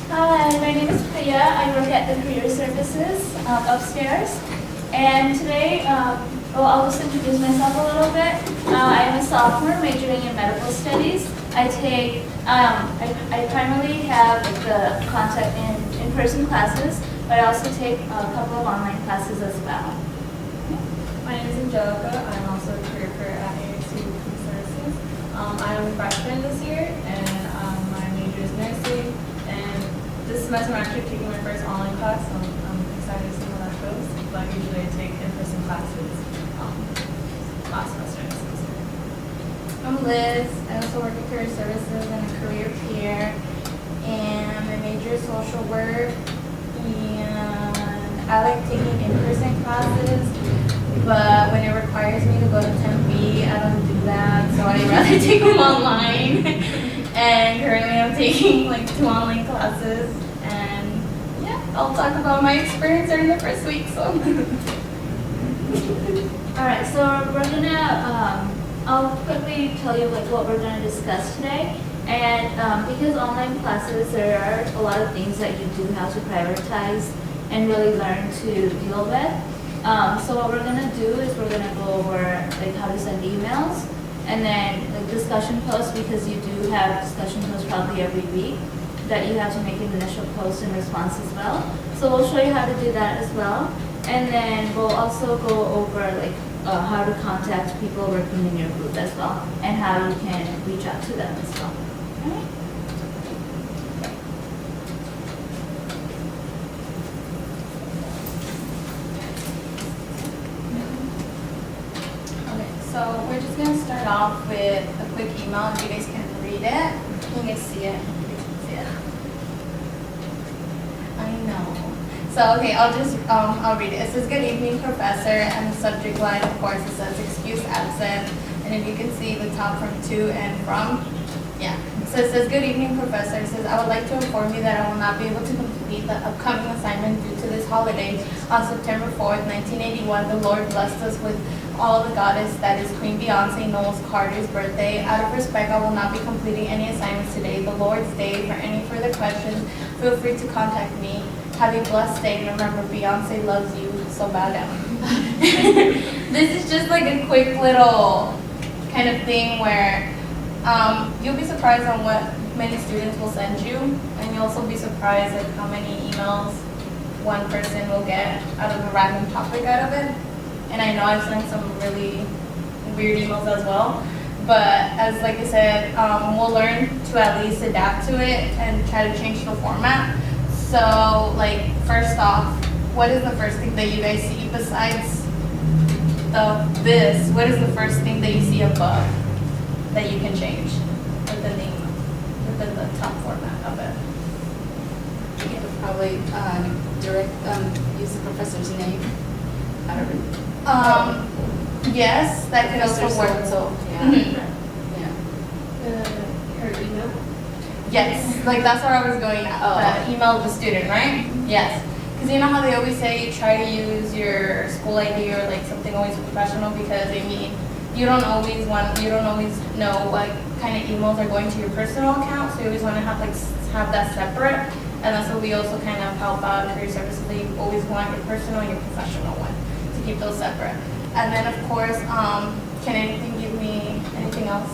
Hi, my name is Priya. I work at the Career Services upstairs. And today, I'll just introduce myself a little bit. I am a sophomore majoring in medical studies. I primarily have the contact in-person classes, but I also take a couple of online classes as well. My name is Angelica. I'm also a career career at AXC Career Services. I'm a freshman this year, and my major is nursing. And this semester I'm actually taking my first online class, so I'm excited to see how that goes. But usually I take in-person classes last semester and this semester. I'm Liz. I also work at Career Services and a career peer. And my major is social work. And I like taking in-person classes, but when it requires me to go to Tempe, I don't do that. So I'd rather take them online. And currently I'm taking like 2 online classes. And yeah, I'll talk about my experience during the first week. So. All right, so we're gonna, I'll quickly tell you like what we're gonna discuss today. And because online classes, there are a lot of things that you do have to prioritize and really learn to deal with. So what we're gonna do is we're gonna go over like how to send emails, and then like discussion posts, because you do have discussion posts probably every week that you have to make an initial post in response as well. So we'll show you how to do that as well. And then we'll also go over like how to contact people working in your group as well, and how you can reach out to them as well. All right. Okay, so we're just gonna start off with a quick email. You guys can read it. You guys see it? You can see it. I know. So okay, I'll read it. It says, "Good evening, Professor," and the subject line, of course, it says "excuse absent." And if you can see the top from to and from, yeah. So it says, "Good evening, Professor." It says, "I would like to inform you that I will not be able to complete the upcoming assignment due to this holiday. On September 4th, 1981, the Lord blessed us with all the goddess, that is Queen Beyonce Knowles Carter's birthday. Out of respect, I will not be completing any assignments today. The Lord's Day. For any further questions, feel free to contact me. Have a blessed day, and remember, Beyonce loves you, so bow down." This is just like a quick little kind of thing where you'll be surprised on what many students will send you, and you'll also be surprised at how many emails one person will get out of a random topic out of it. And I know I've sent some really weird emails as well, but as like I said, we'll learn to at least adapt to it and try to change the format. So like, first off, what is the first thing that you guys see besides this? What is the first thing that you see above that you can change within the top format of it? You could probably use the professor's name. I don't know. Yes, that could also Professor work. so-and-so, yeah. Mhm. Yeah. Her email. Yes, like that's where I was going at. Oh. The email of the student, right? Yes. Because you know how they always say try to use your school ID or like something always professional, because I mean you don't always know what kind of emails are going to your personal account, so you always want to have that separate. And that's what we also kind of help out Career Services. They always want your personal and your professional one to keep those separate. And then of course, can anything give me anything else?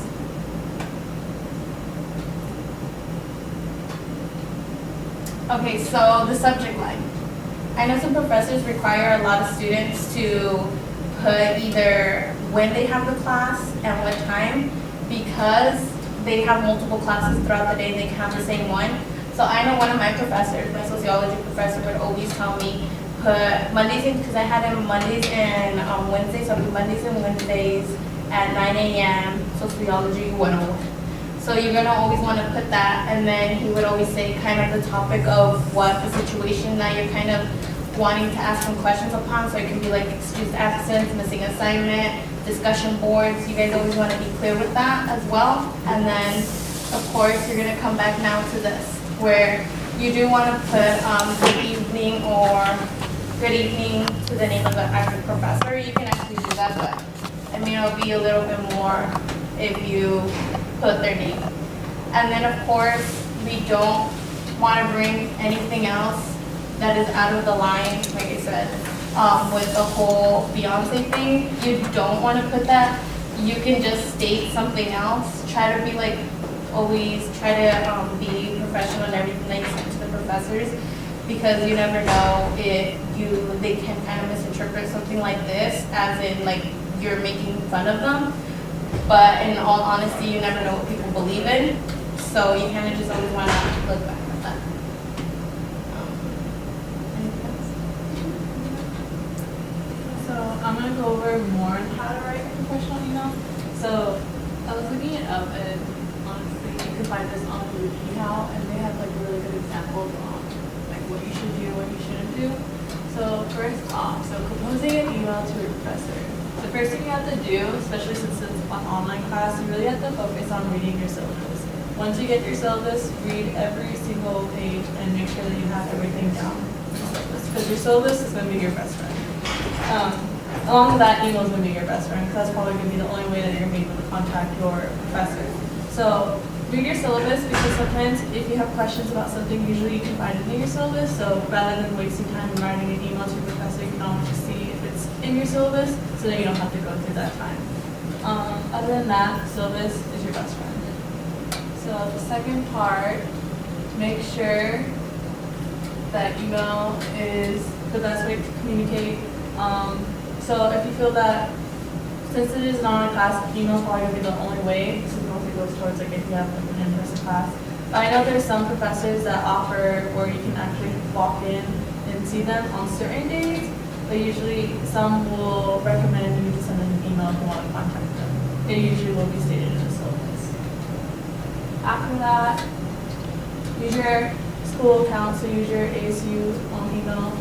Okay, so the subject line. I know some professors require a lot of students to put either when they have the class and what time, because they have multiple classes throughout the day, they can have the same one. So I know one of my professors, my sociology professor, would always tell me put Mondays in, because I had him Mondays and Wednesdays, so I'll do Mondays and Wednesdays at 9 a.m. Sociology 101. So you're gonna always want to put that, and then he would always say kind of the topic of what the situation that you're kind of wanting to ask some questions upon. So it can be like excused absence, missing assignment, discussion boards. You guys always want to be clear with that as well. And then of course you're gonna come back now to this, where you do want to put good evening or good evening to the name of the active professor. You can actually do that, but I mean it'll be a little bit more if you put their name. And then of course we don't want to bring anything else that is out of the line, like I said, with the whole Beyonce thing, you don't want to put that. You can just state something else. Try to be like, always try to be professional in everything that you send to the professors, because you never know if they can kind of misinterpret something like this as in like you're making fun of them. But in all honesty, you never know what people believe in, so you kind of just always want to look back at that. Anything else? So I'm gonna go over more on how to write a professional email. So I was looking it up, and honestly, you can find this on WikiHow, and they have like really good examples on like what you should do, what you shouldn't do. So first off, so composing an email to a professor. The first thing you have to do, especially since it's an online class, you really have to focus on reading your syllabus. Once you get your syllabus, read every single page and make sure that you have everything down in the syllabus, because your syllabus is going to be your best friend. Along with that, email is going to be your best friend, because that's probably going to be the only way that you're going to be able to contact your professor. So read your syllabus, because sometimes if you have questions about something, usually you can find it in your syllabus. So rather than wasting time in writing an email to your professor, you can always just see if it's in your syllabus, so that you don't have to go through that time. Other than that, syllabus is your best friend. So the second part, make sure that email is the best way to communicate. So if you feel that since it is not a class, email is probably going to be the only way. This is mostly goes towards like if you have like an in-person class. But I know there's some professors that offer where you can actually walk in and see them on certain days. But usually some will recommend you to send them an email if you want to contact them. It usually will be stated in the syllabus. After that, use your school account, so use your ASU email.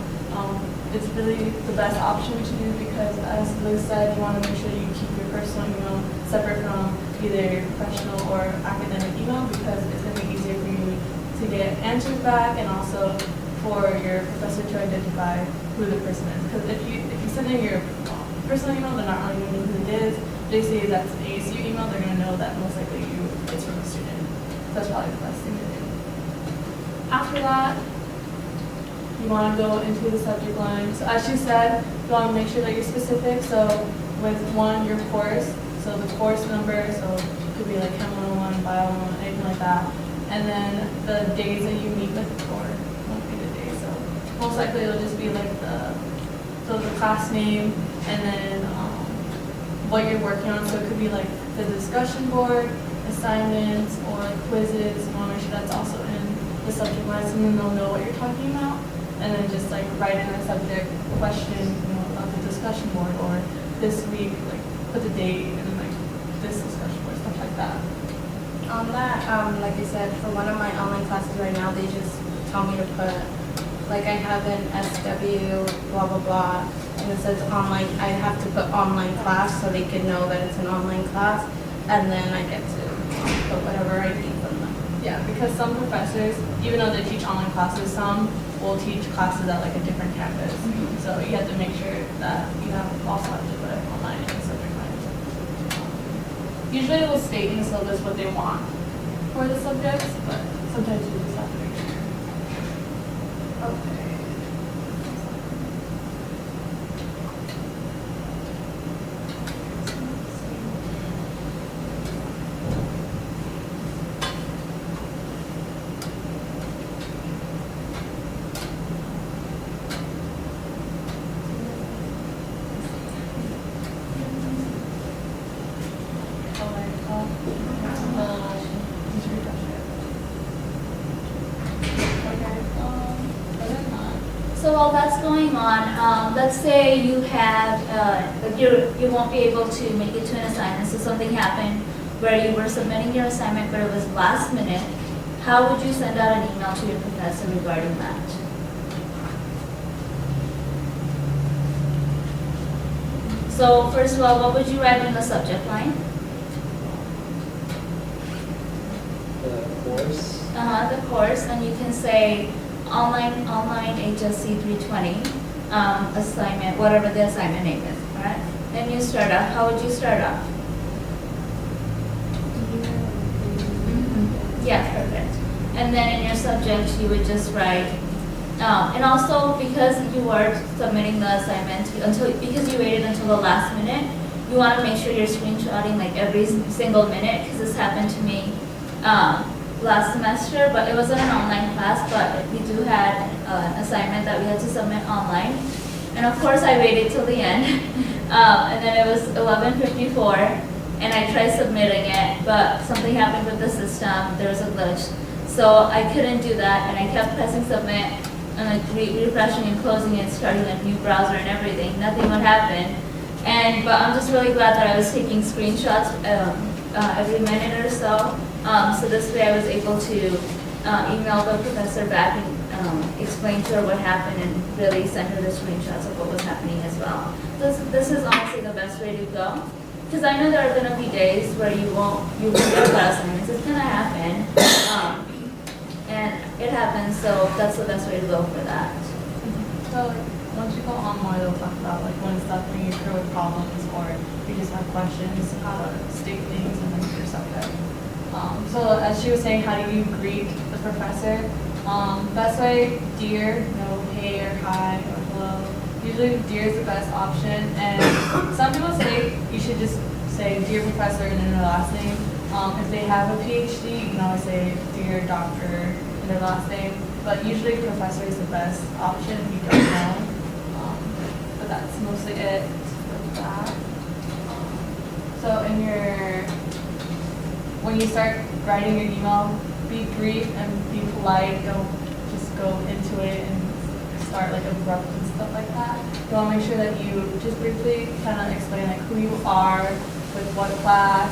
It's really the best option to do, because as Liz said, you want to make sure you keep your personal email separate from either your professional or academic email, because it's going to be easier for you to get answers back, and also for your professor to identify who the person is. Because if you send in your personal email, they're not really going to know who it is. If they say that's an ASU email, they're going to know that most likely it's from a student. So that's probably the best thing to do. After that, you want to go into the subject line. So as she said, you want to make sure that you're specific. So with one, your course, so the course number, so it could be like Chem 101, Bio 101, anything like that. And then the days that you meet with the course won't be the days. So most likely it'll just be like the class name, and then what you're working on. So it could be like the discussion board, assignments, or quizzes. You want to make sure that's also in the subject line, so then they'll know what you're talking about. And then just like write in the subject question, of the discussion board, or this week, like put the date and like this discussion board, stuff like that. On that, like I said, for one of my online classes right now, they just tell me to put, like I have an SW, blah, blah, blah, and it says online. I have to put online class so they can know that it's an online class, and then I get to put whatever I need from them. Yeah, because some professors, even though they teach online classes, some will teach classes at like a different campus. So you have to make sure that you also have to put it online in the subject line. Usually it will state in the syllabus what they want for the subjects, but sometimes you just have to make sure. Okay. So while that's going on, let's say you have, you won't be able to make it to an assignment, so something happened where you were submitting your assignment but it was last minute. How would you send out an email to your professor regarding that? So first of all, what would you write in the subject line? The course. The course, and you can say online HSC 320 assignment, whatever the assignment name is, all right? Then you start off. How would you start off? Yeah, perfect. and then in your subject, you would just write, and also because you were submitting the assignment because you waited until the last minute, you want to make sure you're screenshotting like every single minute, because this happened to me last semester, but it wasn't an online class, but we do had an assignment that we had to submit online. And of course I waited till the end, and then it was 11:54, and I tried submitting it, but something happened with the system, there was a glitch. So I couldn't do that, and I kept pressing submit, and like refreshing and closing it, starting a new browser and everything, nothing would happen. But I'm just really glad that I was taking screenshots every minute or so. So this way I was able to email the professor back and explain to her what happened and really send her the screenshots of what was happening as well. This is honestly the best way to go. Because I know there are going to be days where you won't get class assignments. It's going to happen. And it happens, so that's the best way to go for that. So like, once you go on more, they'll talk about like when stuff when you occur with problems or you just have questions, how to state things and then your subject. So as she was saying, how do you greet the professor? Best way, dear, no hey or hi or hello. Usually dear is the best option, and some people say you should just say dear professor and then their last name. If they have a PhD, you can always say dear doctor and their last name, but usually professor is the best option if you don't know. But that's mostly it for that. So when you start writing your email, be brief and be polite. Don't just go into it and start like abrupt and stuff like that. You want to make sure that you just briefly kind of explain like who you are, with what class,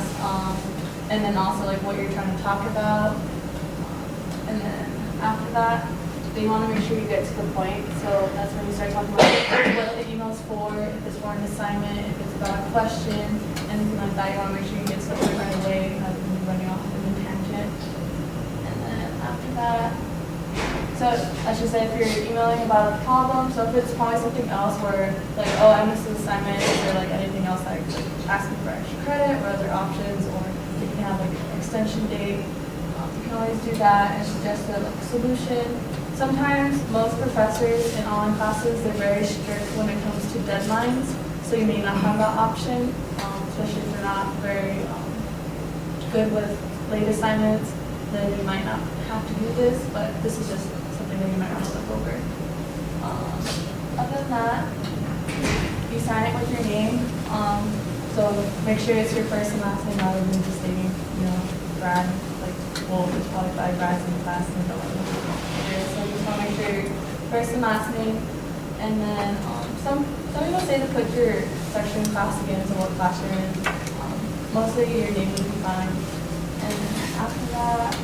and then also like what you're trying to talk about. And then after that, you want to make sure you get to the point. So that's when you start talking about what the email's for, if it's for an assignment, if it's about a question, anything like that. You want to make sure you get to the point right away, rather than running off in a tangent. And then after that, so I should say if you're emailing about a problem, so if it's probably something else where like, oh, I missed this assignment, or like anything else like asking for extra credit or other options, or if you can have like an extension date, you can always do that and suggest a solution. Sometimes most professors in online classes, they're very strict when it comes to deadlines, so you may not have that option, especially if you're not very good with late assignments, then you might not have to do this, but this is just something that you might want to look over. Other than that, you sign it with your name, so make sure it's your first and last name rather than just stating, Brad, like, well, there's probably 5 Brads in the class and don't know. So you just want to make sure your first and last name, and then some people say to put your section class again, so what class you're in. Mostly your name would be fine. And then after that,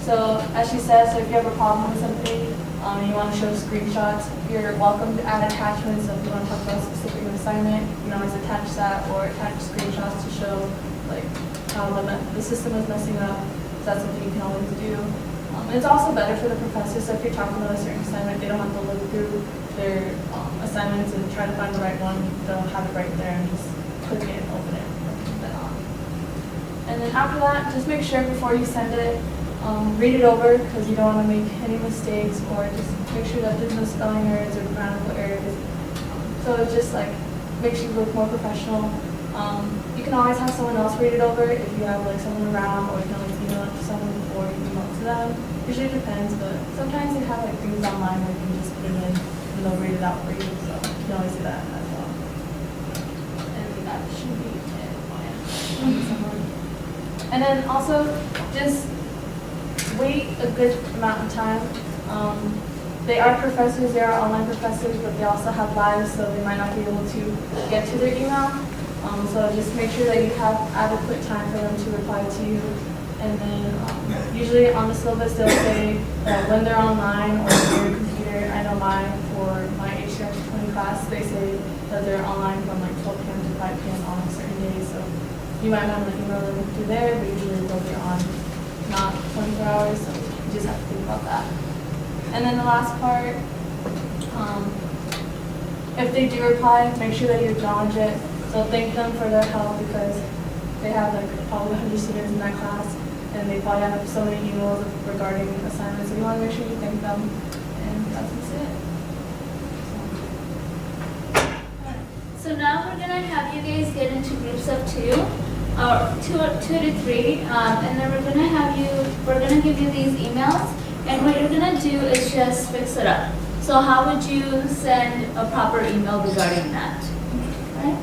so as she said, so if you have a problem with something and you want to show screenshots, you're welcome to add attachments. So if you want to talk about a specific assignment, you can always attach that or attach screenshots to show like how the system is messing up. So that's something you can always do. It's also better for the professor, so if you're talking about a certain assignment, they don't have to look through their assignments and try to find the right one. They'll have it right there and just click it and open it. And then after that, just make sure before you send it, read it over because you don't want to make any mistakes, or just make sure that there's no spelling errors or grammatical errors. So it just like makes you look more professional. You can always have someone else read it over if you have like someone around, or you can always email it to someone before you email it to them. Usually it depends, but sometimes they have like things online where you can just put it in and they'll read it out for you. So you can always do that as well. And that should be it. And then also just wait a good amount of time. They are professors, they are online professors, but they also have lives, so they might not be able to get to their email. So just make sure that you have adequate time for them to reply to you. And then usually on the syllabus they'll say that when they're online or on your computer. I know for my HCR 20 class, they say that they're online from like 12 p.m. to 5 p.m. on certain days. So you might want to email them through there, but usually they'll be on not 24 hours, so you just have to think about that. And then the last part, if they do reply, make sure that you acknowledge it. So thank them for their help because they have like probably 100 students in that class, and they probably have so many emails regarding assignments. So you want to make sure you thank them, and that's it. So now we're gonna have you guys get into groups of two, or two to three, and then we're gonna give you these emails, and what you're gonna do is just fix it up. So how would you send a proper email regarding that? Right?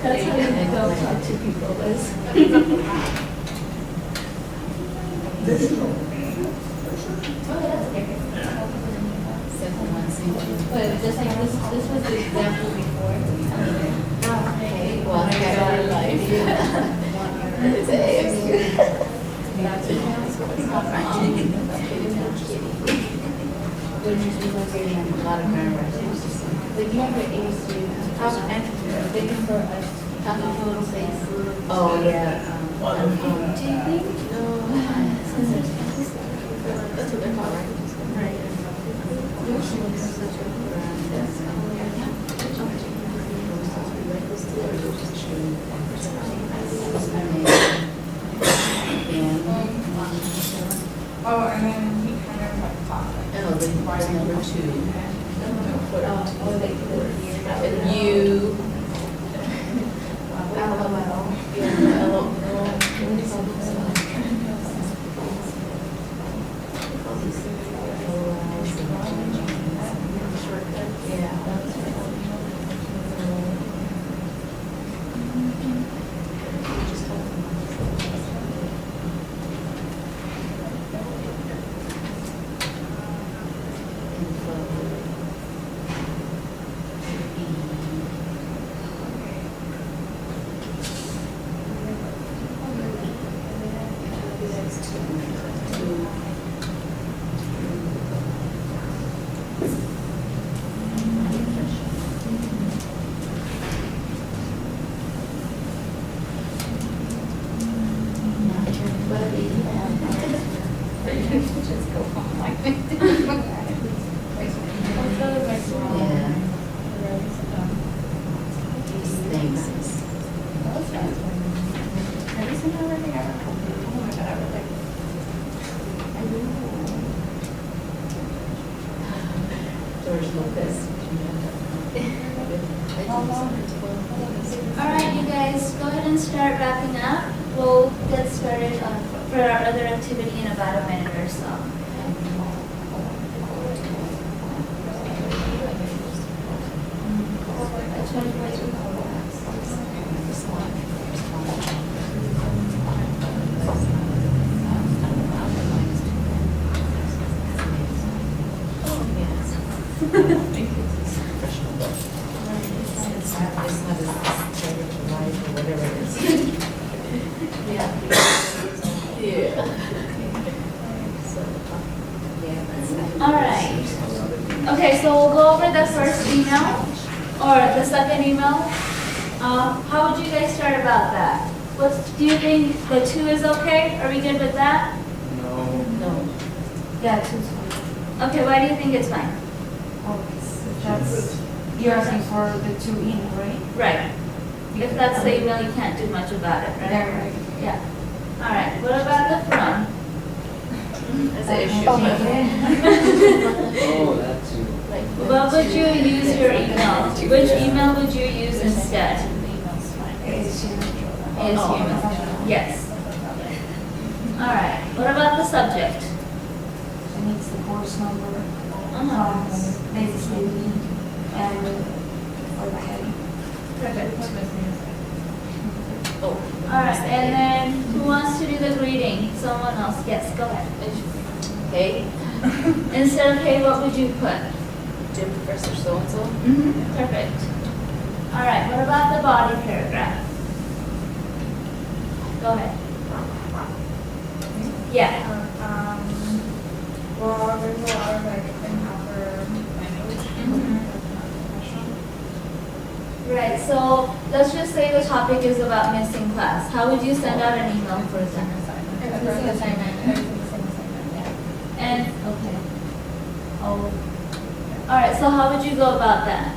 That's how you go talk to people, Liz. But just like this was the example before. Okay, well, I got it live. A lot of memories. Like you have your A's to looking for a talking little face. Oh, yeah. Do you think? No. That's what they're called, right? Right. Oh, and then he kind of like talked like. Oh, then part number two. Oh, they put it here. And you. Alright, you guys, go ahead and start wrapping up. We'll get started for our other activity in about a minute or so. It's not as whatever it is. Yeah. All right. Okay, so we'll go over the first email or the second email. How would you guys start about that? Do you think the 2 is okay? Are we good with that? No. No. Yeah, 2's fine. Okay, why do you think it's fine? Oh, that's, you're asking for the 2 email, right? Right. If that's the email, you can't do much about it, right? Yeah, right. Yeah. All right, what about the from? That's an issue. Oh, that too. What would you use your email? Which email would you use instead? ASU. Yes. All right, what about the subject? It needs the course number, basically, and for the heading. Perfect. Oh. All right, and then who wants to do the greeting? Someone else? Yes, go ahead. Hey, Instead of hey, what would you put? Dear Professor so-and-so. Perfect. All right, what about the body paragraph? Go ahead. Yeah. Well, there's a lot of like improper language. Right, so let's just say the topic is about missing class. How would you send out an email for them? Missing assignment. Everything's missing assignment. Yeah. And, okay. Oh. All right, so how would you go about that?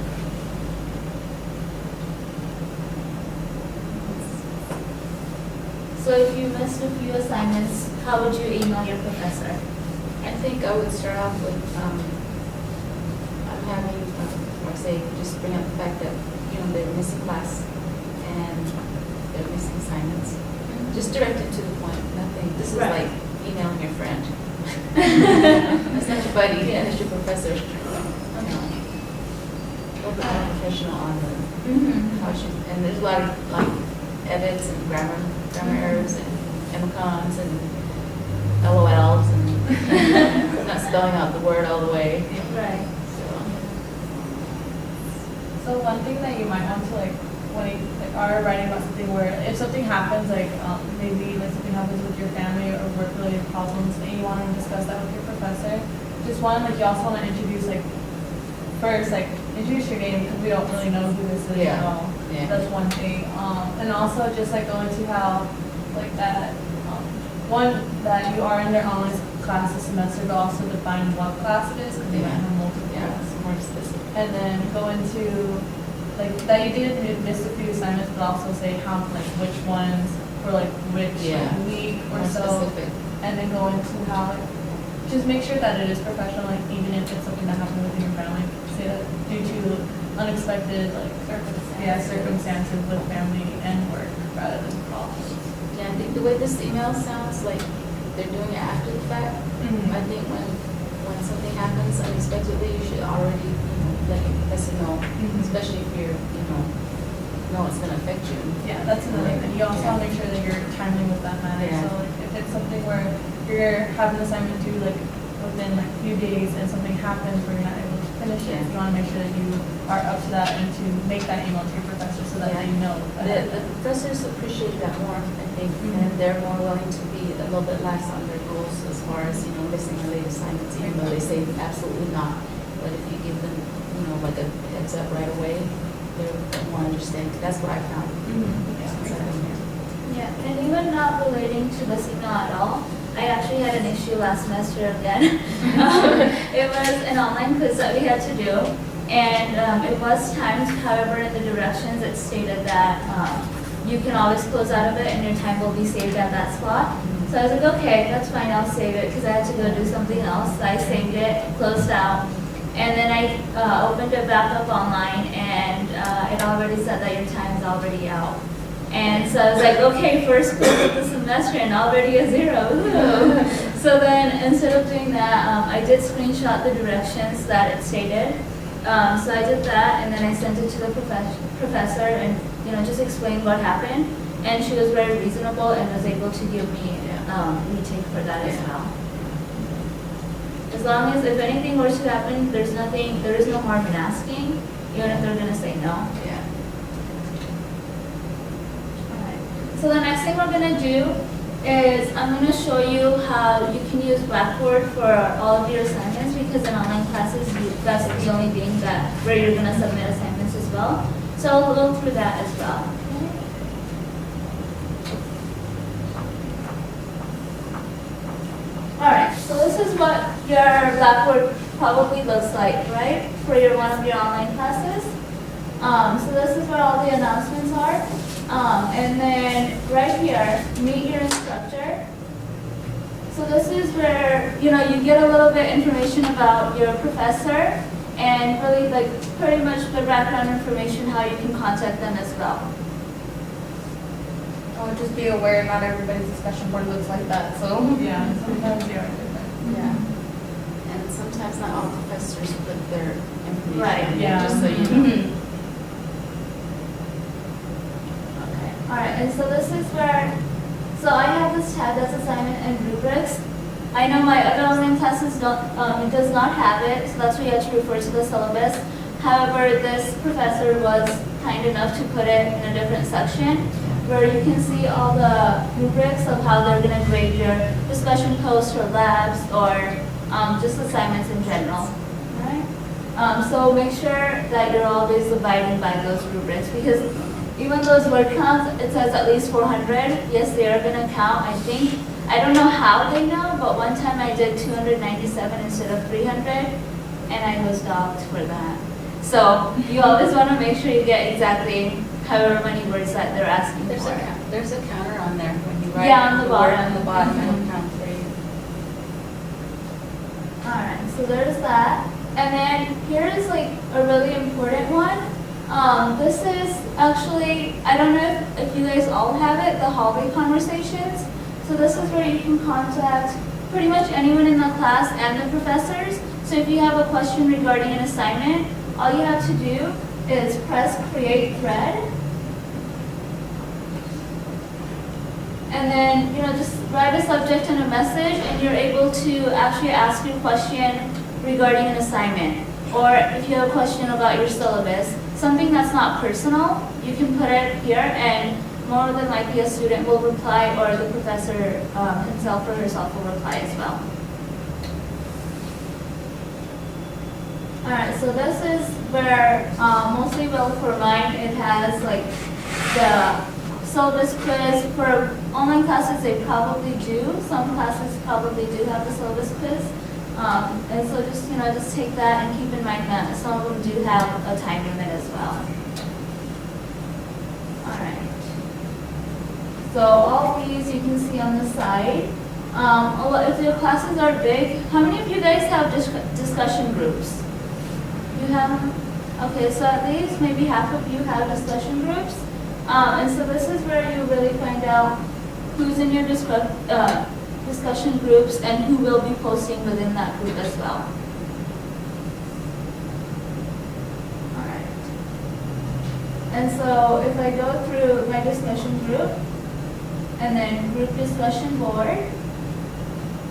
So if you missed a few assignments, how would you email your professor? I think I would start off with, I'm having, or say, just bring up the fact that, they're missing class and they're missing assignments. Just direct it to the point, nothing, this is Right. like emailing your friend. That's not your buddy, Yeah. that's your professor. A little bit more professional on the, how she, and there's a lot of like edits and grammar errors and emicons and LOLs and not spelling out the word all the way. Right. So one thing that you might want to like when you like are writing about something where if something happens maybe like something happens with your family or work related problems and you want to discuss that with your professor, just one like you also want to introduce like first like introduce your name because we don't really know who this is. Yeah. Yeah. That's one thing. And also just like go into how like that one that you are in their online class this semester, but also define what class it is because they might have multiple. Yeah, it's more specific. And then go into like that you did miss a few assignments, but also say how like which ones or like which week or More so, specific. and then go into how like, just make sure that it is professional. Like even if it's something that happened within your family, say that due to unexpected like circumstances with family and work rather than problems. Yeah, I think the way this email sounds like they're doing it after the fact. I think when something happens unexpectedly, you should already, let your professor know, especially if you're, know it's going to affect you. Yeah, that's another thing. You also want to make sure that you're timely with that matter. Yeah. So like, if it's something where you're having an assignment due like within like a few days and something happens where you're not able to finish it, you want to make sure that you are up to that and to make that email to your professor so that they know. The professors appreciate that more, I think, and they're more willing to be a little bit lax on their rules as far as, missing a late assignments, even though they say absolutely not. But if you give them, like a heads up right away, they're more understanding. That's what I found. Since I've been here. Yeah, and even not relating to this email at all, I actually had an issue last semester again. It was an online quiz that we had to do, and it was timed. However, in the directions it stated that you can always close out of it and your time will be saved at that spot. So I was like, okay, that's fine, I'll save it because I had to go do something else. So I saved it, closed out, and then I opened it back up online, and it already said that your time is already out. And so I was like, okay, first quiz of the semester and already a 0. Woo. So then instead of doing that, I did screenshot the directions that it stated. So I did that, and then I sent it to the professor and just explained what happened. And she was very reasonable and was able to give me retake for that as well. As long as if anything were to happen, there is no harm in asking, even if they're gonna say no. Yeah. Alright. So the next thing we're gonna do is I'm going to show you how you can use Blackboard for all of your assignments because in online classes, that's the only thing that where you're going to submit assignments as well. So I'll go through that as well. Alright, so this is what your Blackboard probably looks like, right? For one of your online classes. So this is where all the announcements are. And then right here, meet your instructor. So this is where, you get a little bit information about your professor and really like pretty much the background information, how you can contact them as well. Oh, just be aware, not everybody's discussion board looks like that, so. Yeah, sometimes they are different. Yeah. And sometimes not all professors put their information Right, on there, yeah. just so you know. Mhm. Okay. Alright, and so this is where, so I have this tab that's assignment and rubrics. I know my other online classes don't, it does not have it, so that's why you have to refer to the syllabus. However, this professor was kind enough to put it in a different section where you can see all the rubrics of how they're going to grade your discussion posts or labs or just assignments in general. Alright? So make sure that you're always abiding by those rubrics because even those word counts, it says at least 400. Yes, they are going to count, I think. I don't know how they know, but one time I did 297 instead of 300, and I was docked for that. So you always want to make sure you get exactly however many words that they're asking There's for. there's a counter on there when you write. Yeah, on the word bottom. On the bottom, Mhm. it'll count for you. Alright, so there's that. And then here is like a really important one. This is actually, I don't know if you guys all have it, the hallway conversations. So this is where you can contact pretty much anyone in the class and the professors. So if you have a question regarding an assignment, all you have to do is press create thread. And then, just write a subject and a message, and you're able to actually ask your question regarding an assignment. Or if you have a question about your syllabus, something that's not personal, you can put it here, and more than likely a student will reply, or the professor himself or herself will reply as well. Alright, so this is where, mostly for mine, it has like the syllabus quiz. For online classes, they probably do. Some classes probably do have the syllabus quiz. And so just take that and keep in mind that some of them do have a time limit as well. Alright. So all these you can see on the side. If your classes are big, how many of you guys have discussion groups? You have? Okay, so at least maybe half of you have discussion groups. And so this is where you really find out who's in your discussion groups and who will be posting within that group as well. Alright. And so if I go through my discussion group and then group discussion board,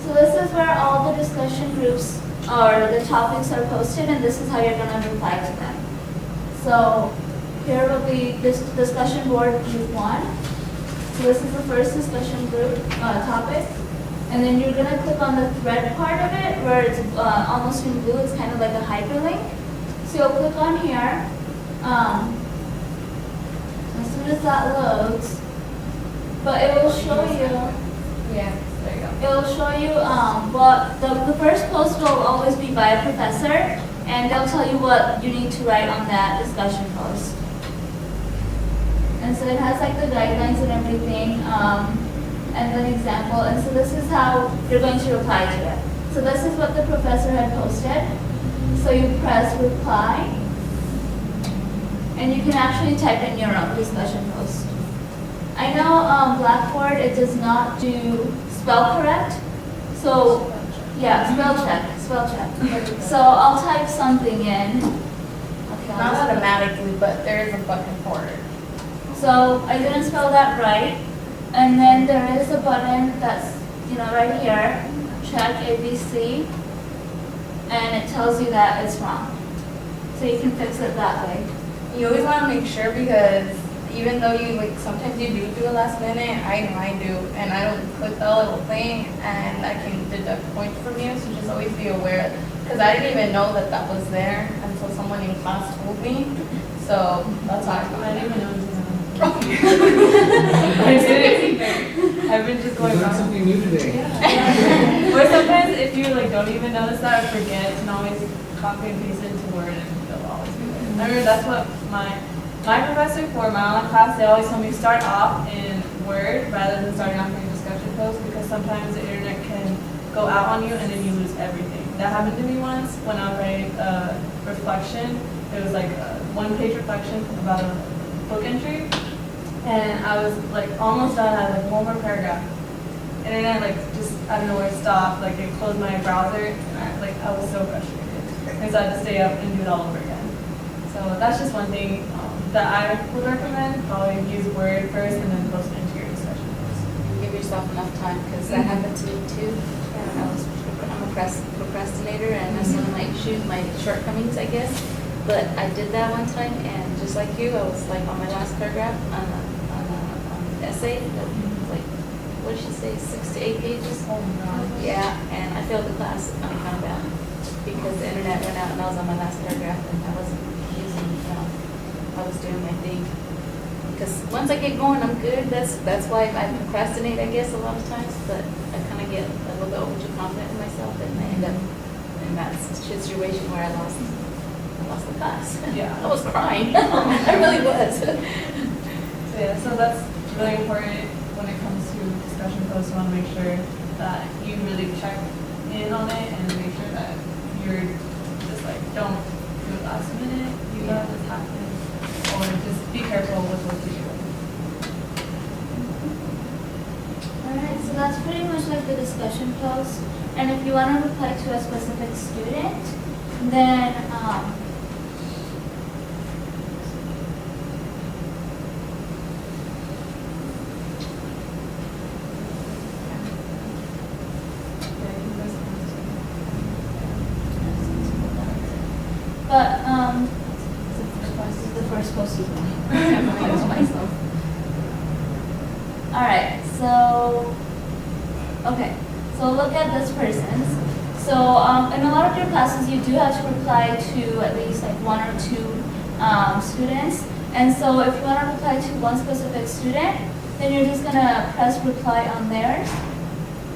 so this is where all the discussion groups or the topics are posted, and this is how you're going to reply to them. So here will be this discussion board group 1. So this is the first discussion group topic. And then you're going to click on the thread part of it where it's almost in blue. It's kind of like a hyperlink. So you'll click on here. As soon as that loads, but it will show you. Yeah, there you go. It will show you what the first post will always be by a professor, and they'll tell you what you need to write on that discussion post. And so it has like the guidelines and everything, and an example. And so this is how you're going to reply to it. So this is what the professor had posted. So you press reply, and you can actually type in your own discussion post. I know Blackboard, it does not do spell correct. So, yeah, spell check. So I'll type something in. Okay, Not automatically, but there is a button for it. So I didn't spell that right. And then there is a button that's, right here, check ABC, and it tells you that it's wrong. So you can fix it that way. You always want to make sure because even though you like sometimes you do a last minute, I know I do, and I don't click the little thing, and I can deduct points from you. So just always be aware, because I didn't even know that was there until someone in class told me. So that's how I found I didn't it. even know it was I did it. I've been just going You learned wrong. something new today. Or sometimes if you like don't even notice that or forget, you can always copy and paste it into Word and it'll always be there. I remember that's what my professor for my online class, they always told me start off in Word rather than starting off in a discussion post, because sometimes the internet can go out on you and then you lose everything. That happened to me once when I was writing a reflection. It was like a one-page reflection about a book entry. And I was like almost done. I had like one more paragraph, and then I like just I don't know where it stopped. Like it closed my browser, and I was so frustrated, and so I had to stay up and do it all over again. So that's just one thing that I would recommend. Probably use Word first, and then post it into your discussion post. Give yourself enough time, because that happened to me too. I'm a procrastinator, and that's one of my issues, my shortcomings, I guess. But I did that one time, and just like you, I was like on my last paragraph on an essay, like, what did she say, 6 to 8 pages? Oh my god. Yeah, and I failed the class on account of that, because the internet went out and I was on my last paragraph and I wasn't using, I was doing my thing. Because once I get going, I'm good. That's why I procrastinate, I guess, a lot of times, but I kind of get a little bit over too confident in myself, and I end up in that situation where I lost the class. Yeah. I was crying. I really was. So yeah, so that's really important when it comes to discussion posts. You want to make sure that you really check in on it and make sure that you're just like don't do it last minute. You know this happens, or just be careful with what you do. Alright, so that's pretty much like the discussion post. And if you want to reply to a specific student, then but this is the first post you myself. Alright, so okay. So look at this person's. So in a lot of your classes you do have to reply to at least like 1 or 2 students. And so if you want to reply to one specific student, then you're just gonna press reply on theirs,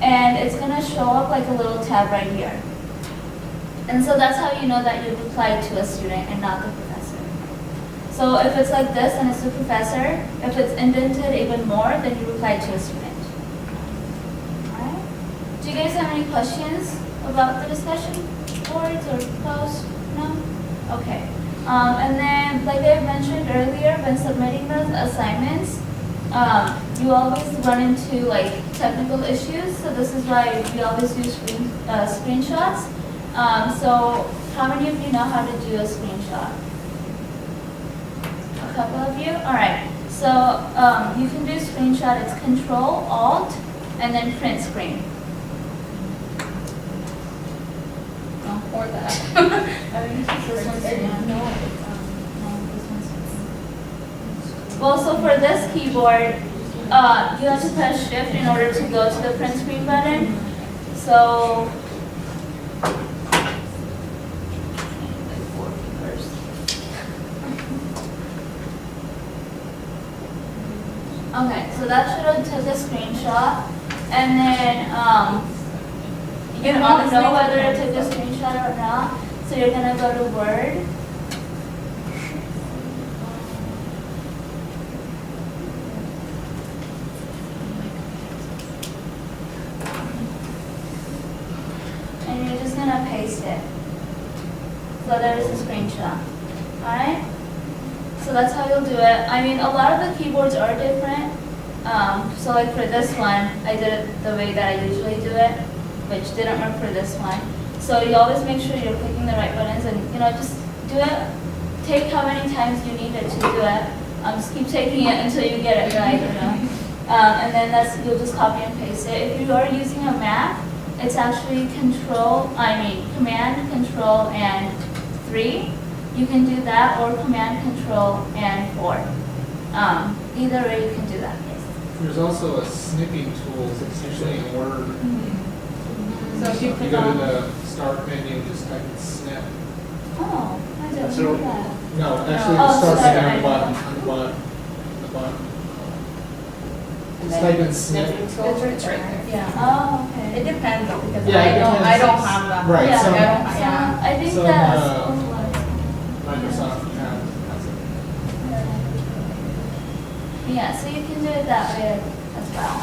and it's gonna show up like a little tab right here. And so that's how you know that you replied to a student and not the professor. So if it's like this and it's the professor, if it's indented even more, then you reply to a student. Alright? Do you guys have any questions about the discussion boards or posts? No? Okay. And then, like I mentioned earlier, when submitting those assignments, you always run into like technical issues. So this is why we always use screenshots. So how many of you know how to do a screenshot? A couple of you? Alright. So you can do screenshot, it's Control, Alt, and then print screen. Or that. I think this one's Well, so for this keyboard, you have to press Shift in order to go to the print screen button. So okay, so that should have took a screenshot, and then you don't know whether it took a screenshot or not. So you're gonna go to Word. And you're just gonna paste it. So there's a screenshot. Alright? So that's how you'll do it. I mean, a lot of the keyboards are different. So like for this one, I did it the way that I usually do it, which didn't work for this one. So you always make sure you're clicking the right buttons, and just do it. Take how many times you need it to do it. Just keep taking it until you get it right, and then you'll just copy and paste it. If you are using a Mac, it's actually Command, Control, and 3. You can do that, or Command, Control, and 4. Either way, you can do that. There's also a snipping tool, it's usually in Word. So if you You click go to on, the start menu, just type in snip. Oh, I didn't So- know that. No, actually, Oh, it starts start down the menu. bottom, on the bottom, the bottom. Just type in snip. it's right there. Yeah. Oh, It okay. depends though, because Yeah, it I don't depends. have that. Right, Yeah, some- Yeah. I think Some, that's. Microsoft has it. Yeah, so you can do it that way as well.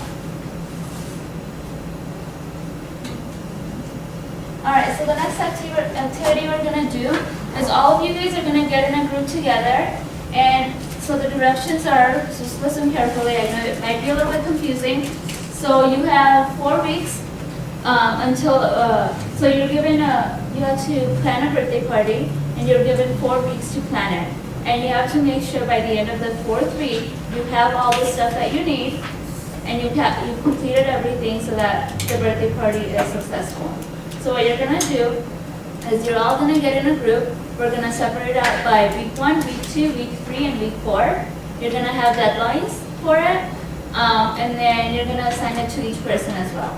Alright, so the next activity we're gonna do is all of you guys are gonna get in a group together, and so the directions are, just listen carefully, I know it might be a little bit confusing. So you have 4 weeks until, so you're given you have to plan a birthday party, and you're given 4 weeks to plan it. And you have to make sure by the end of the 4th week, you have all the stuff that you need, and you've completed everything so that the birthday party is successful. So what you're gonna do is you're all gonna get in a group. We're gonna separate out by week 1, week 2, week 3, and week 4. You're gonna have deadlines for it, and then you're gonna assign it to each person as well.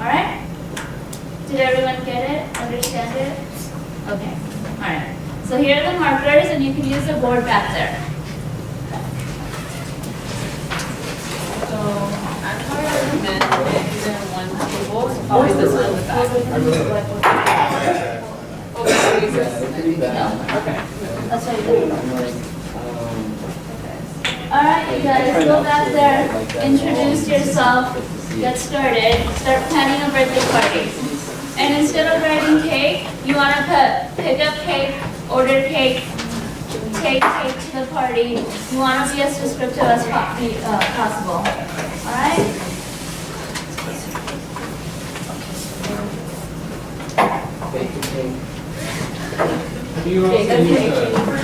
All right? Did everyone get it? Understand it? Okay. All right. So here are the markers, and you can use the board back there. So I'm going to recommend either one table, always this one in the back. I really Oh, so you just- Pretty bad. Okay. That's what you do. I'm like, All right, you guys, go back there, introduce yourself, get started, start planning a birthday party. And instead of writing cake, you want to pick up cake, order cake, take cake to the party. You want to be as descriptive as possible. All right? baking cake. Have you also used a grammar?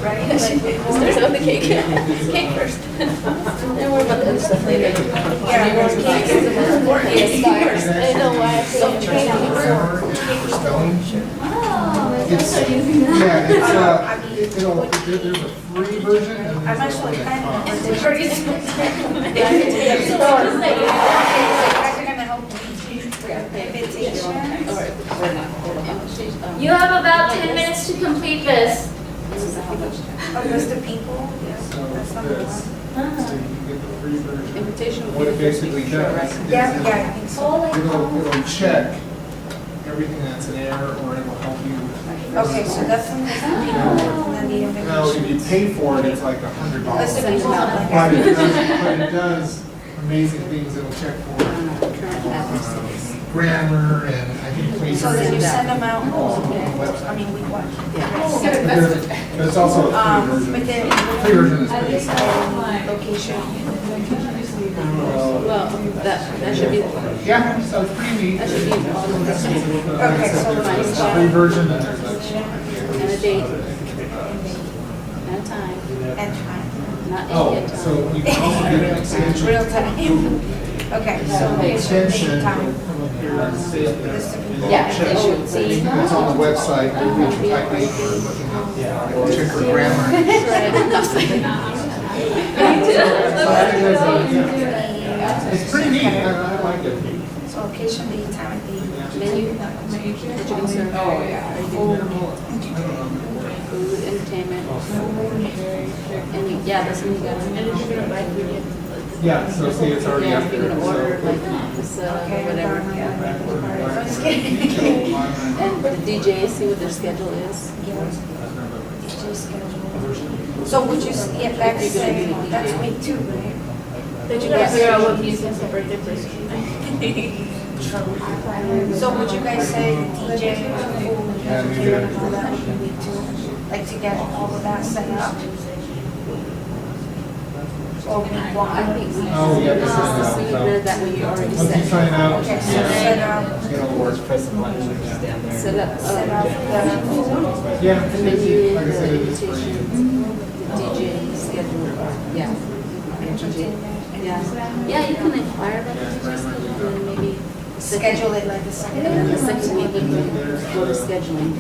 Right? Starts with the cake. Cake first. Then we're about the other stuff later. Cake is the most important. Yes, first. I know why I say cake. Grammar for spelling. Oh, that's what you're using that. Yeah, there's a free version and there's actually a kind of- cost. You have about 10 minutes to complete this. This is how much. List of people? So this, so you can get the free version. Invitation. What it basically does is Yeah, I think so. Oh, like, it'll check everything that's an error, or it will help you. Okay, so that's the list of people, and then the Now, if information. you pay for it, it's like $100. List of people. But it does amazing things. It'll check for grammar and I think places. So then you send them out, on the website. I mean, we watch. But it's also a free version. But then, Free version is pretty small. location. Well, that should be, Yeah, so it's pretty neat. that should be all the rest. Okay, so There's a free version and there's a. And a date. And a time, And time, not Oh, Indian time. so you can also get an extension. real time. Okay, so The it's date, extension will time. come up here and say it there. List of people. Yeah, they should see. It's on the website, you can type in or looking up, it'll check for grammar. It's pretty neat, I like it. So location, date, time, and date. Menu, that you can serve. Oh, yeah. I don't know. Food, entertainment. And yeah, that's when you got. And if you're gonna buy food, Yeah, so see, it's already yeah, up if there. you're gonna order so- like pizza or whatever. I'm just kidding. And the DJ, see what their schedule is. So would you, yeah, that's, that's week 2, right? Then you gotta figure out what music the birthday person. So would you guys say DJ, food, Yeah, we do. and all that would be week 2? Like to get all of that set up? Or week 1? I think we. Oh, yeah, this is So you read that when you already Once you set. sign out, Okay, so set up, get a word. Set up, set up the, Yeah, the menu, like I said, the it is free. invitation, the DJ schedule, yeah. Yeah, yeah, you can inquire about the DJ schedule, and then maybe. schedule it like the And then second. the second week, you can go to scheduling,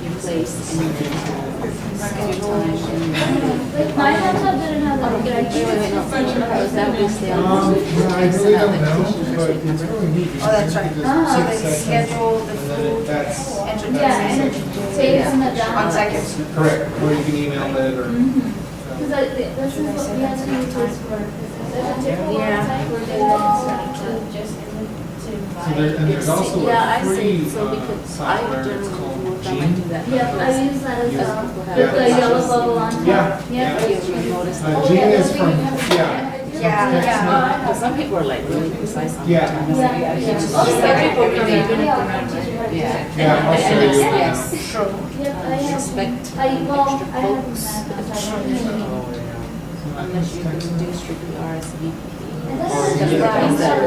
your place, and you can Like my laptop didn't have that either. I think it's the same. That was the I really don't know, but it's really neat. Oh, that's right. Because So you they just take schedule the and then food that's- and Yeah, and it saves in the down. 1 second. Correct, or you can email it or. Because this is what we have to use this for. There's a typical website where they want to just So there, and there's also Yeah, a I free see, so because I software, it's generally called most time I Gene. do that. Yeah, I use that as Yeah. well. Yeah. With the yellow bubble on top. Yeah, Yep. You notice that. Gene is from, yeah. Yeah. But some people are like really precise on Yeah. the Yeah. time. Yeah. Some people really even Yeah. Yeah, I'll show you. Yes. True. Yep, I have. Expect Well, extra I have folks. that. Unless you can do strictly RSVP. Or That's you what I get- said.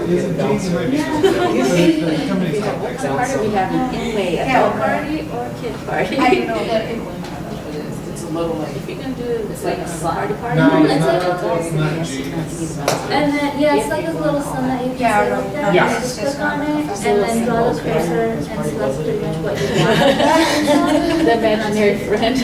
Is it Gene? Maybe. Yeah. The company's called What Excel. party we have an inmate, adult party or kid party? I know. It's a little like, if you're gonna do it, it's like a party party. No, it's it's like not, a- it's not Gene. And then, yeah, it's like a little sun that you can Yeah, sit up right. there, Yeah. and just click on it, and then draw the cursor, and so that's pretty much what you want. The imaginary friend.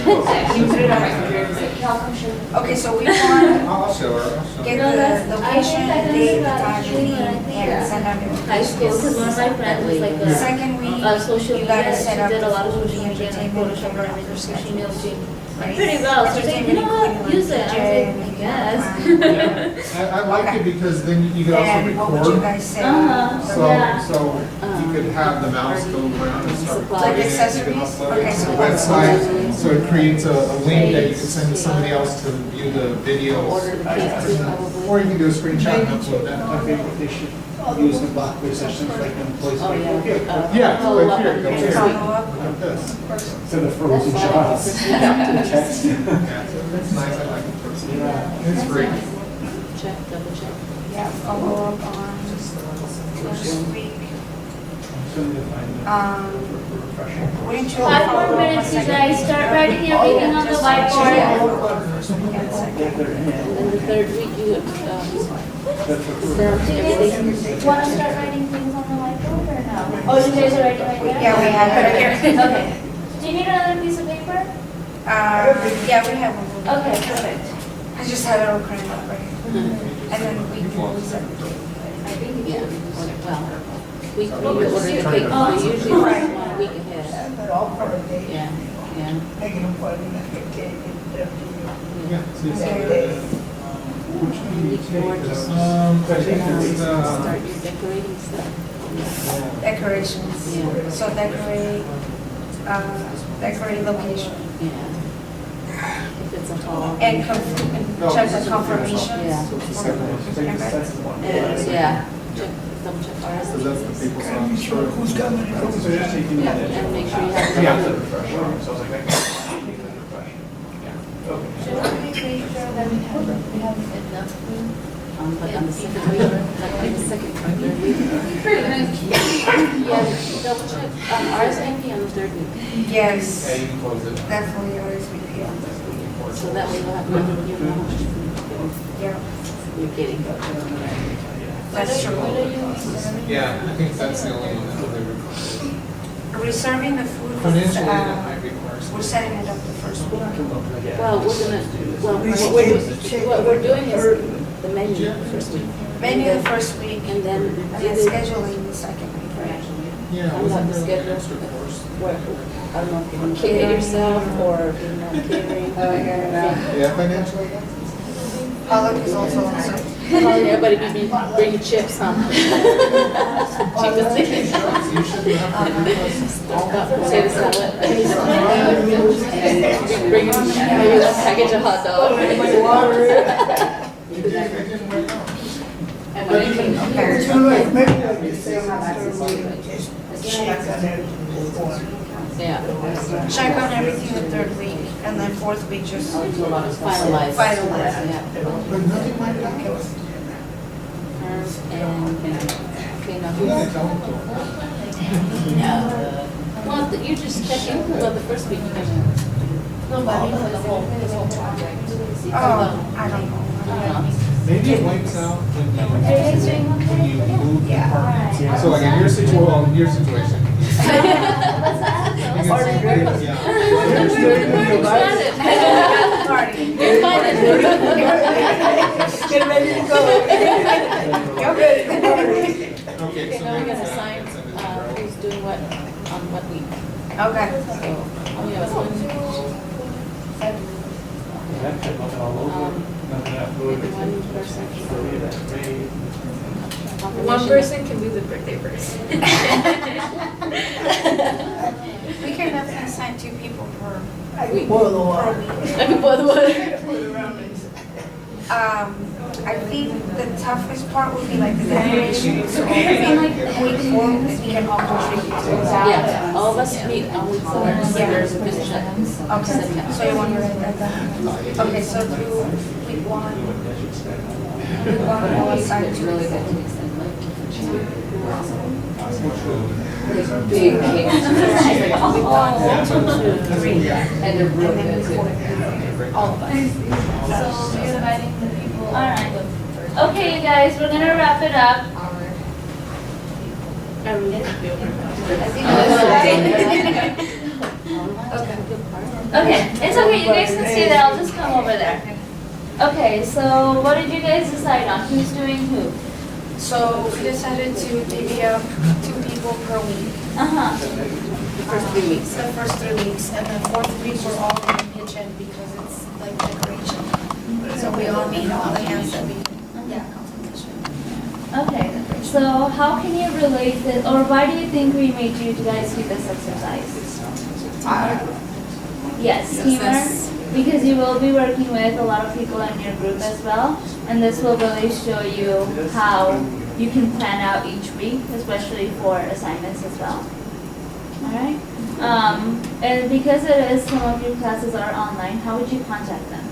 Okay, so we want I'll show her, I'll show get her. No, that's- the I think location, I the can date, do the that time, actually, the but I name, think and send out high school, because one of my friends was like The a, second week, social you media, gotta she set up did a the lot of food, social the media and entertainment, Photoshop and everything, so she knows Gene right? pretty well, so she's like, you know what, use it, I was like, I guess. I like it because then you could also And what would you record. guys say? Uh-huh. Yeah. So you could have the mouse go around and start Like recording it, you accessories? can upload Okay, it to so the website. So it creates a link that you can send to somebody else to view the videos. Order the cake too, probably. Or you can do a screenshot and upload that. I think what they should use the block positions like in place Oh, like, yeah. Yeah, Follow like up here, on go next here. week. Follow up. Like this. instead of frozen shots. Text. Yeah, it's nice, I like it. It's free. Check, double check. Yeah, follow up on first week. Soon to find Wouldn't you? 5 follow more up minutes, on you guys, start writing everything on the whiteboard. And the third week, you, Do you guys want to start writing things on the whiteboard or no? Oh, you guys are writing right there? Yeah, we have it right here. Okay. Do you need another piece of paper? Yeah, we have one. Okay, perfect. I just have it all crammed up right here. And then we can use it. yeah, well, we order the cake, we usually order 1 week ahead. Yeah, yeah. Yeah, so it's, which one do you take? I think it's, Start your decorating stuff. Decorations. Yeah. So decorate location. Yeah. If it's a hall. And check the confirmation. Yeah. And, yeah, check, double check so ours. that's the people on short. Who's coming? So just taking that. And make sure you have. Yeah. So I was like, I can't take the refresher. Okay. Should we make sure that we have enough food? Like on the second week, like the second or third week. Yeah, double check, RSVP on the third week. Yes, Yeah, you can close it. definitely RSVP on this. So that way you'll have, you know how much food Yeah, you're getting. that's true. Yeah, I think that's the only one that they require. Reserving the food, Financially, that might require some. we're setting it up the first week. Well, what we're doing is the menu the first week. Menu the first week, And then and then scheduling the second week, right? Yeah, I'm wasn't not the there like an schedule. extra course? Where, I don't know if you're gonna cater yourself or if you're not catering. Yeah, financially, that's. Pollock is also on site. Everybody be bringing chips, huh? Cheapest thing. You should have. Potato salad. Bring maybe a package of hot dog. It didn't work out. And when you can- Yeah. Check on everything the third week, and then fourth week just Finalize. finalize. Yeah. But nothing like that. And, okay, now You gotta who's? tell them to. No. Well, you just check in, well, the first week you can. No, but I mean for the whole project. Oh, I don't know. Maybe it wipes out when you, Are you guys doing okay? when you move Yeah. departments. So like in your situation, What's that? in Get ready to go. Get ready to party. Okay, so Now we're that's, gonna sign, who's doing what, on what week. Okay. So, we have one, One person can be the birthday person. We can definitely assign 2 people per boil the water. I think the toughest part would be like the decoration. So maybe like week 4, we can all contribute to that. yeah, all of us meet on week 4, so there's a position. Okay, so you want to write that down? Okay, so through week 1, we'll assign It's 2 really people. good to extend like big cakes. And they're really good too. All of us. So you're inviting the people. All right. Okay, you guys, we're gonna wrap it up. Okay, it's okay. You guys can stay there. I'll just come over there. Okay, so what did you guys decide on? Who's doing who? So we decided to divvy up 2 people per week. Uh-huh. First 3 weeks. The first 3 weeks, and the 4th week we're all gonna pitch in because it's like decoration. So we all need all the hands that we can. Yeah, competition. Okay, so how can you relate this, or why do you think we made you guys do this exercise? Yes, teamwork, because you will be working with a lot of people in your group as well, and this will really show you how you can plan out each week, especially for assignments as well. Alright? And because it is, some of your classes are online, how would you contact them?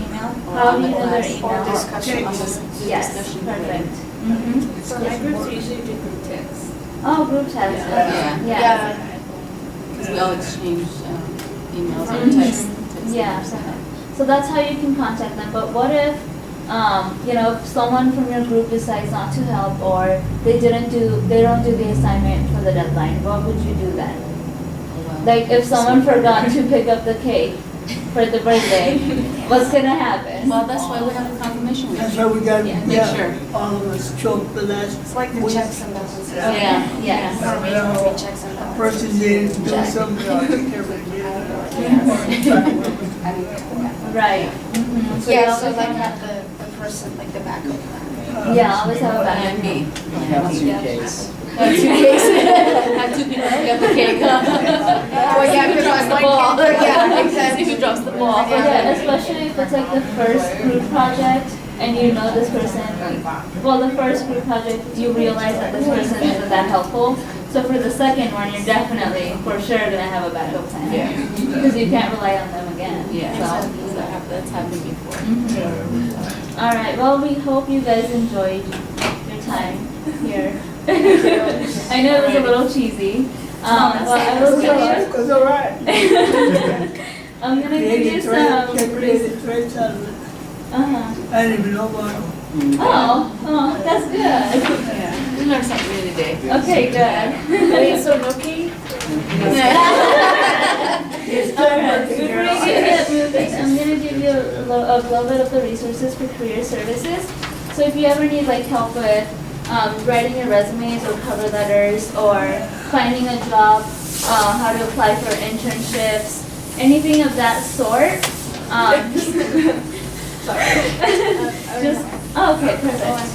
Email? How do you know their email? Discussion. Yes, perfect. Mm-hmm. So my groups usually do group text. Oh, group text. Yeah. Yeah. Because we all exchange emails or Mhm. text. Yeah, so that's how you can contact them, but what if, if someone from your group decides not to help, or they don't do the assignment for the deadline, what would you do then? Like, if someone forgot to pick up the cake for the birthday, what's gonna happen? Well, that's why we have a confirmation week. That's why we got, Make yeah, sure. all of us choke the last It's like the week. checks and balances. Yeah, yes. For me, it would be checks and balances. Person didn't do something, I'll take care of it. Right. Mhm. So you Yeah, so always like have- have the person, like the backup plan. Yeah, always have a And backup. me. Have 2 cakes. Have 2 cakes. Have 2 people pick up the cake. Well, yeah, Who because drops I'm the like, ball? yeah, exactly. Who drops the ball? Yeah, especially if it's like the first group project and you know this person, well, the first group project, you realize that this person isn't that helpful. So for the second one, you're definitely, for sure, gonna have a backup plan. Yeah. Because you can't rely on them again. Yeah, So. that's happened before. Mhm. All right, well, we hope you guys enjoyed your time here. I know it was a little cheesy. But I will tell you, It's all right. I'm gonna give you Creative some. thread, creative threads out of it. Uh-huh. I didn't even know about it. Oh, that's good. Yeah, we learned something new today. Okay, good. Wait, so no cake? Alright, before I get moving, I'm gonna give you a little bit of the resources for career services. So if you ever need like help with writing your resumes or cover letters, or finding a job, how to apply for internships, anything of that sort, just, oh, okay, perfect.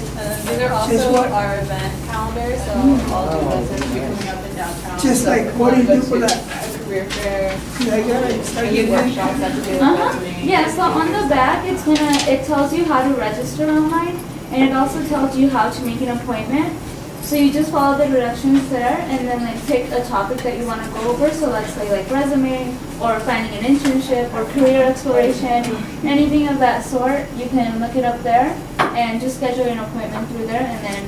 These are Just also what? our event calendar, so all the events that will be coming up in downtown. Just like, what do you do for that? Career fair, I got it. any workshops that to do with Uh-huh. resume. Yeah, so on the back, it tells you how to register online, and it also tells you how to make an appointment. So you just follow the directions there, and then like pick a topic that you want to go over. So let's say like resume, or finding an internship, or career exploration, anything of that sort. You can look it up there, and just schedule an appointment through there, and then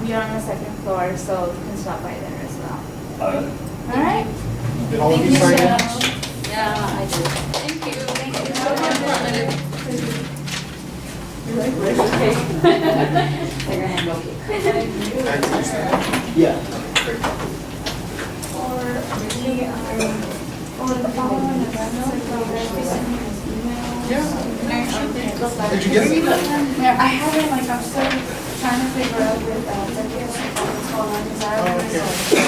you're on the 2nd floor, so you can stop by there as well. All right. Did all of you sign in? Yeah, I did. Thank you. Thank you so much. They're gonna have no cake. Yeah. Or Did you get it? Yeah, I haven't, like, I'm still trying to figure out with, what's going on, because I haven't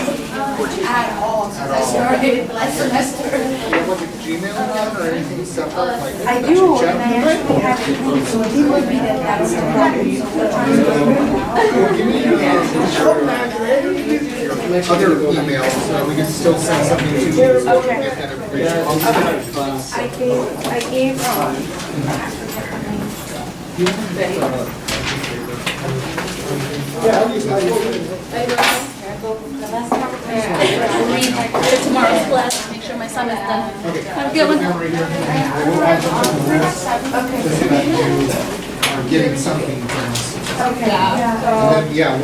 at all, since I started last semester. Do you have like a Gmail account or anything separate? Like, I that do, you check? and I actually have it, so he would be that that's the problem, so we're trying to figure it out. Well, give me your other email so we can still send something to you. Okay. Get that information. I gave, Yeah, I'll use that. tomorrow's class, make sure my son is done. Okay. Have a good one. Right here. We'll add something to this so that you are getting something from us. Okay. And then, yeah,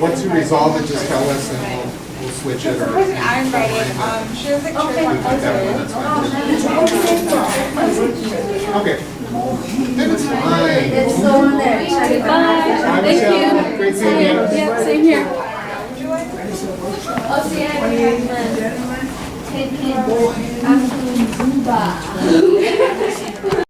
once you resolve it, just tell us and we'll switch it or. I'm ready. She has a We can put that one, that's fine. Okay. Then it's fine. It's still in there. Check it out. Bye, Michelle. Great seeing you. Yeah, same here. Oh, see, I have 10 kids.